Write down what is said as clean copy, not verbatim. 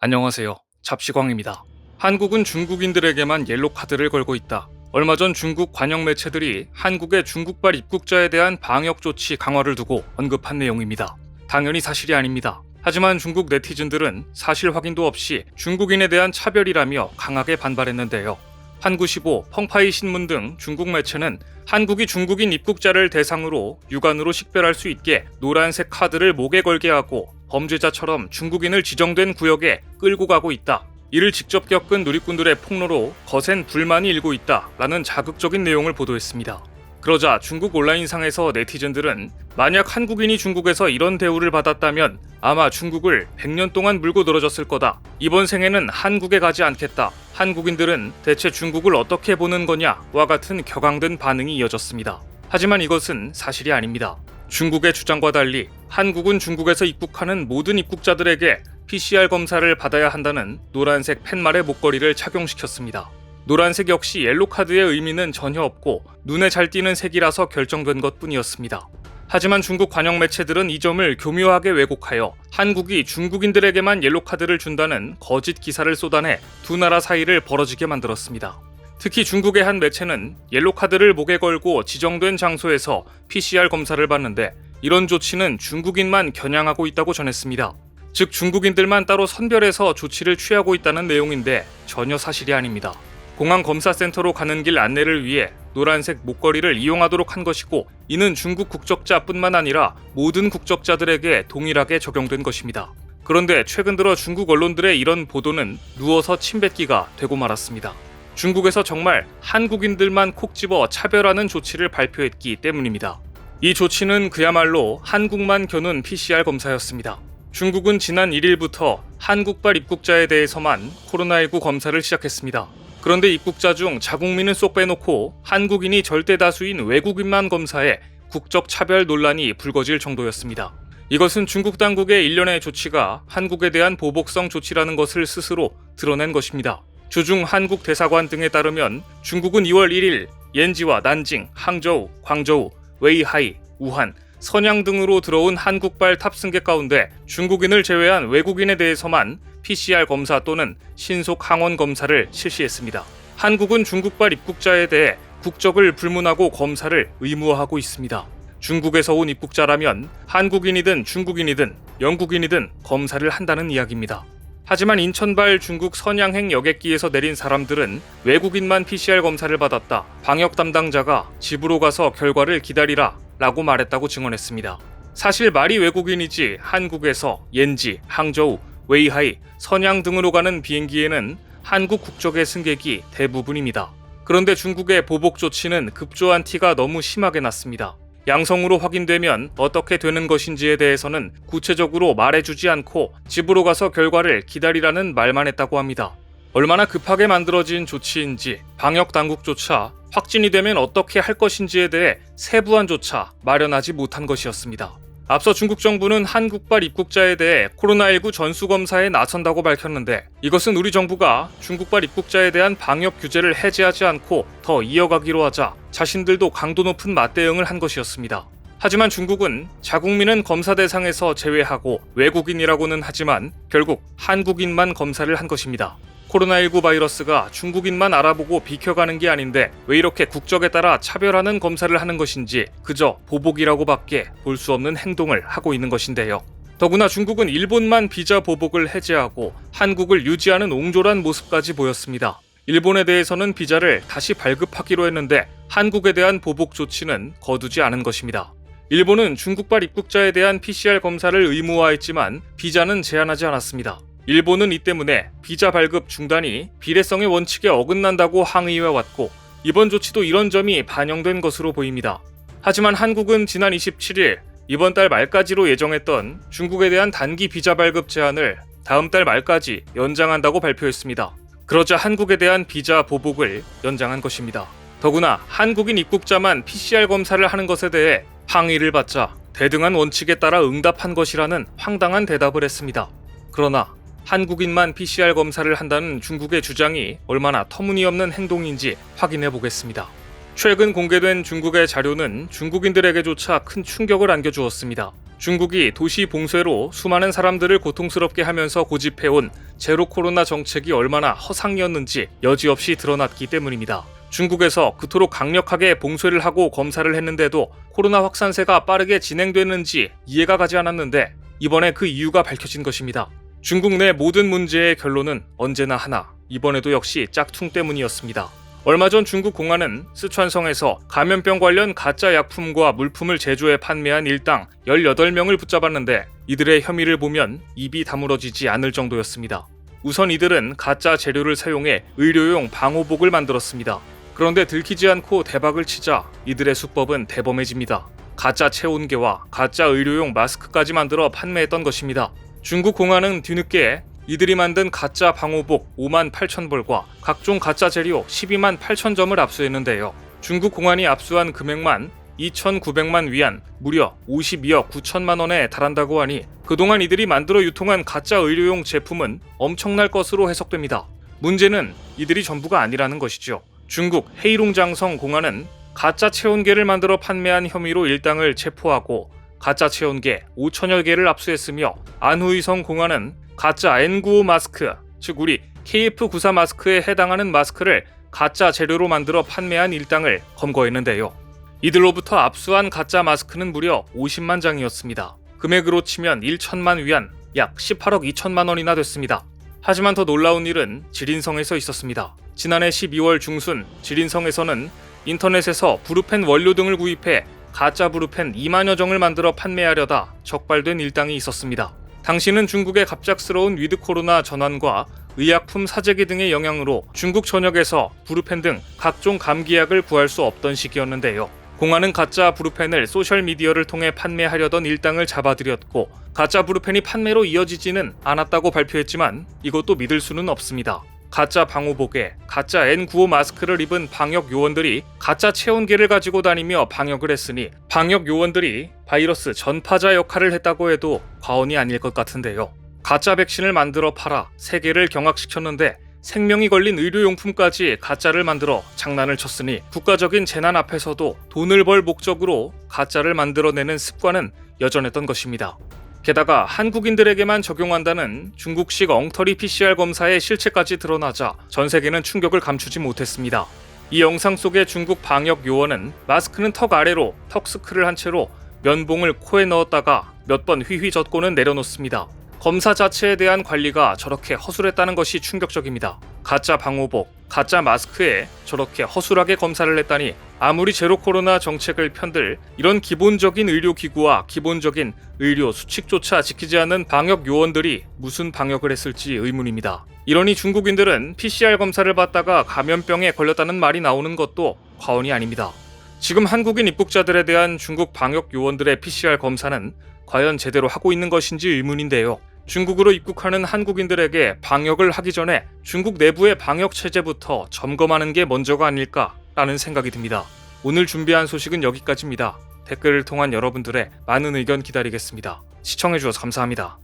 안녕하세요. 잡시광입니다. 한국은 중국인들에게만 옐로 카드를 걸고 있다. 얼마 전 중국 관영 매체들이 한국의 중국발 입국자에 대한 방역 조치 강화를 두고 언급한 내용입니다. 당연히 사실이 아닙니다. 하지만 중국 네티즌들은 사실 확인도 없이 중국인에 대한 차별이라며 강하게 반발했는데요. 한구15, 펑파이 신문 등 중국 매체는 한국이 중국인 입국자를 대상으로 육안으로 식별할 수 있게 노란색 카드를 목에 걸게 하고 범죄자처럼 중국인을 지정된 구역에 끌고 가고 있다. 이를 직접 겪은 누리꾼들의 폭로로 거센 불만이 일고 있다라는 자극적인 내용을 보도했습니다. 그러자 중국 온라인상에서 네티즌들은 만약 한국인이 중국에서 이런 대우를 받았다면 아마 중국을 100년 동안 물고 늘어졌을 거다. 이번 생에는 한국에 가지 않겠다. 한국인들은 대체 중국을 어떻게 보는 거냐와 같은 격앙된 반응이 이어졌습니다. 하지만 이것은 사실이 아닙니다. 중국의 주장과 달리 한국은 중국에서 입국하는 모든 입국자들에게 PCR 검사를 받아야 한다는 노란색 팻말의 목걸이를 착용시켰습니다. 노란색 역시 옐로 카드의 의미는 전혀 없고 눈에 잘 띄는 색이라서 결정된 것뿐이었습니다. 하지만 중국 관영 매체들은 이 점을 교묘하게 왜곡하여 한국이 중국인들에게만 옐로 카드를 준다는 거짓 기사를 쏟아내 두 나라 사이를 벌어지게 만들었습니다. 특히 중국의 한 매체는 옐로 카드를 목에 걸고 지정된 장소에서 PCR 검사를 받는데 이런 조치는 중국인만 겨냥하고 있다고 전했습니다. 즉 중국인들만 따로 선별해서 조치를 취하고 있다는 내용인데 전혀 사실이 아닙니다. 공항 검사센터로 가는 길 안내를 위해 노란색 목걸이를 이용하도록 한 것이고 이는 중국 국적자뿐만 아니라 모든 국적자들에게 동일하게 적용된 것입니다. 그런데 최근 들어 중국 언론들의 이런 보도는 누워서 침뱉기가 되고 말았습니다. 중국에서 정말 한국인들만 콕 집어 차별하는 조치를 발표했기 때문입니다. 이 조치는 그야말로 한국만 겨눈 PCR 검사였습니다. 중국은 지난 1일부터 한국발 입국자에 대해서만 코로나19 검사를 시작했습니다. 그런데 입국자 중 자국민은 쏙 빼놓고 한국인이 절대 다수인 외국인만 검사해 국적 차별 논란이 불거질 정도였습니다. 이것은 중국 당국의 일련의 조치가 한국에 대한 보복성 조치라는 것을 스스로 드러낸 것입니다. 주중 한국 대사관 등에 따르면 중국은 2월 1일 옌지와 난징, 항저우, 광저우, 웨이하이, 우한, 선양 등으로 들어온 한국발 탑승객 가운데 중국인을 제외한 외국인에 대해서만 PCR 검사 또는 신속 항원 검사를 실시했습니다. 한국은 중국발 입국자에 대해 국적을 불문하고 검사를 의무화하고 있습니다. 중국에서 온 입국자라면 한국인이든 중국인이든 영국인이든 검사를 한다는 이야기입니다. 하지만 인천발 중국 선양행 여객기에서 내린 사람들은 외국인만 PCR 검사를 받았다. 방역 담당자가 집으로 가서 결과를 기다리라 라고 말했다고 증언했습니다. 사실 말이 외국인이지 한국에서 옌지, 항저우, 웨이하이, 선양 등으로 가는 비행기에는 한국 국적의 승객이 대부분입니다. 그런데 중국의 보복 조치는 급조한 티가 너무 심하게 났습니다. 양성으로 확인되면 어떻게 되는 것인지에 대해서는 구체적으로 말해주지 않고 집으로 가서 결과를 기다리라는 말만 했다고 합니다. 얼마나 급하게 만들어진 조치인지 방역 당국조차 확진이 되면 어떻게 할 것인지에 대해 세부한 조차 마련하지 못한 것이었습니다. 앞서 중국 정부는 한국발 입국자에 대해 코로나19 전수검사에 나선다고 밝혔는데 이것은 우리 정부가 중국발 입국자에 대한 방역 규제를 해제하지 않고 더 이어가기로 하자 자신들도 강도 높은 맞대응을 한 것이었습니다. 하지만 중국은 자국민은 검사 대상에서 제외하고 외국인이라고는 하지만 결국 한국인만 검사를 한 것입니다. 코로나19 바이러스가 중국인만 알아보고 비켜가는 게 아닌데 왜 이렇게 국적에 따라 차별하는 검사를 하는 것인지 그저 보복이라고밖에 볼 수 없는 행동을 하고 있는 것인데요. 더구나 중국은 일본만 비자 보복을 해제하고 한국을 유지하는 옹졸한 모습까지 보였습니다. 일본에 대해서는 비자를 다시 발급하기로 했는데 한국에 대한 보복 조치는 거두지 않은 것입니다. 일본은 중국발 입국자에 대한 PCR 검사를 의무화했지만 비자는 제한하지 않았습니다. 일본은 이 때문에 비자 발급 중단이 비례성의 원칙에 어긋난다고 항의해왔고 이번 조치도 이런 점이 반영된 것으로 보입니다. 하지만 한국은 지난 27일 이번 달 말까지로 예정했던 중국에 대한 단기 비자 발급 제한을 다음 달 말까지 연장한다고 발표했습니다. 그러자 한국에 대한 비자 보복을 연장한 것입니다. 더구나 한국인 입국자만 PCR 검사를 하는 것에 대해 항의를 받자 대등한 원칙에 따라 응답한 것이라는 황당한 대답을 했습니다. 그러나 한국인만 PCR 검사를 한다는 중국의 주장이 얼마나 터무니없는 행동인지 확인해 보겠습니다. 최근 공개된 중국의 자료는 중국인들에게조차 큰 충격을 안겨주었습니다. 중국이 도시 봉쇄로 수많은 사람들을 고통스럽게 하면서 고집해온 제로 코로나 정책이 얼마나 허상이었는지 여지없이 드러났기 때문입니다. 중국에서 그토록 강력하게 봉쇄를 하고 검사를 했는데도 코로나 확산세가 빠르게 진행되는지 이해가 가지 않았는데 이번에 그 이유가 밝혀진 것입니다. 중국 내 모든 문제의 결론은 언제나 하나, 이번에도 역시 짝퉁 때문이었습니다. 얼마 전 중국 공안은 쓰촨성에서 감염병 관련 가짜 약품과 물품을 제조해 판매한 일당 18명을 붙잡았는데 이들의 혐의를 보면 입이 다물어지지 않을 정도였습니다. 우선 이들은 가짜 재료를 사용해 의료용 방호복을 만들었습니다. 그런데 들키지 않고 대박을 치자 이들의 수법은 대범해집니다. 가짜 체온계와 가짜 의료용 마스크까지 만들어 판매했던 것입니다. 중국 공안은 뒤늦게 이들이 만든 가짜 방호복 5만 8천 벌과 각종 가짜 재료 12만 8천 점을 압수했는데요. 중국 공안이 압수한 금액만 2,900만 위안, 무려 52억 9천만 원에 달한다고 하니 그동안 이들이 만들어 유통한 가짜 의료용 제품은 엄청날 것으로 해석됩니다. 문제는 이들이 전부가 아니라는 것이죠. 중국 헤이룽장성 공안은 가짜 체온계를 만들어 판매한 혐의로 일당을 체포하고 가짜 체온계 5천여 개를 압수했으며 안후이성 공안은 가짜 N95 마스크, 즉 우리 KF94 마스크에 해당하는 마스크를 가짜 재료로 만들어 판매한 일당을 검거했는데요. 이들로부터 압수한 가짜 마스크는 무려 50만 장이었습니다. 금액으로 치면 1천만 위안, 약 18억 2천만 원이나 됐습니다. 하지만 더 놀라운 일은 지린성에서 있었습니다. 지난해 12월 중순 지린성에서는 인터넷에서 부르펜 원료 등을 구입해 가짜 부르펜 2만여 정을 만들어 판매하려다 적발된 일당이 있었습니다. 당시는 중국의 갑작스러운 위드 코로나 전환과 의약품 사재기 등의 영향으로 중국 전역에서 부르펜 등 각종 감기약을 구할 수 없던 시기였는데요. 공안은 가짜 부르펜을 소셜미디어를 통해 판매하려던 일당을 잡아들였고 가짜 부르펜이 판매로 이어지지는 않았다고 발표했지만 이것도 믿을 수는 없습니다. 가짜 방호복에 가짜 N95 마스크를 입은 방역 요원들이 가짜 체온계를 가지고 다니며 방역을 했으니 방역 요원들이 바이러스 전파자 역할을 했다고 해도 과언이 아닐 것 같은데요. 가짜 백신을 만들어 팔아 세계를 경악시켰는데 생명이 걸린 의료용품까지 가짜를 만들어 장난을 쳤으니 국가적인 재난 앞에서도 돈을 벌 목적으로 가짜를 만들어내는 습관은 여전했던 것입니다. 게다가 한국인들에게만 적용한다는 중국식 엉터리 PCR 검사의 실체까지 드러나자 전 세계는 충격을 감추지 못했습니다. 이 영상 속의 중국 방역 요원은 마스크는 턱 아래로 턱스크를 한 채로 면봉을 코에 넣었다가 몇 번 휘휘젓고는 내려놓습니다. 검사 자체에 대한 관리가 저렇게 허술했다는 것이 충격적입니다. 가짜 방호복, 가짜 마스크에 저렇게 허술하게 검사를 했다니 아무리 제로 코로나 정책을 편들 이런 기본적인 의료기구와 기본적인 의료 수칙조차 지키지 않는 방역 요원들이 무슨 방역을 했을지 의문입니다. 이러니 중국인들은 PCR 검사를 받다가 감염병에 걸렸다는 말이 나오는 것도 과언이 아닙니다. 지금 한국인 입국자들에 대한 중국 방역 요원들의 PCR 검사는 과연 제대로 하고 있는 것인지 의문인데요. 중국으로 입국하는 한국인들에게 방역을 하기 전에 중국 내부의 방역 체제부터 점검하는 게 먼저가 아닐까라는 생각이 듭니다. 오늘 준비한 소식은 여기까지입니다. 댓글을 통한 여러분들의 많은 의견 기다리겠습니다. 시청해주셔서 감사합니다.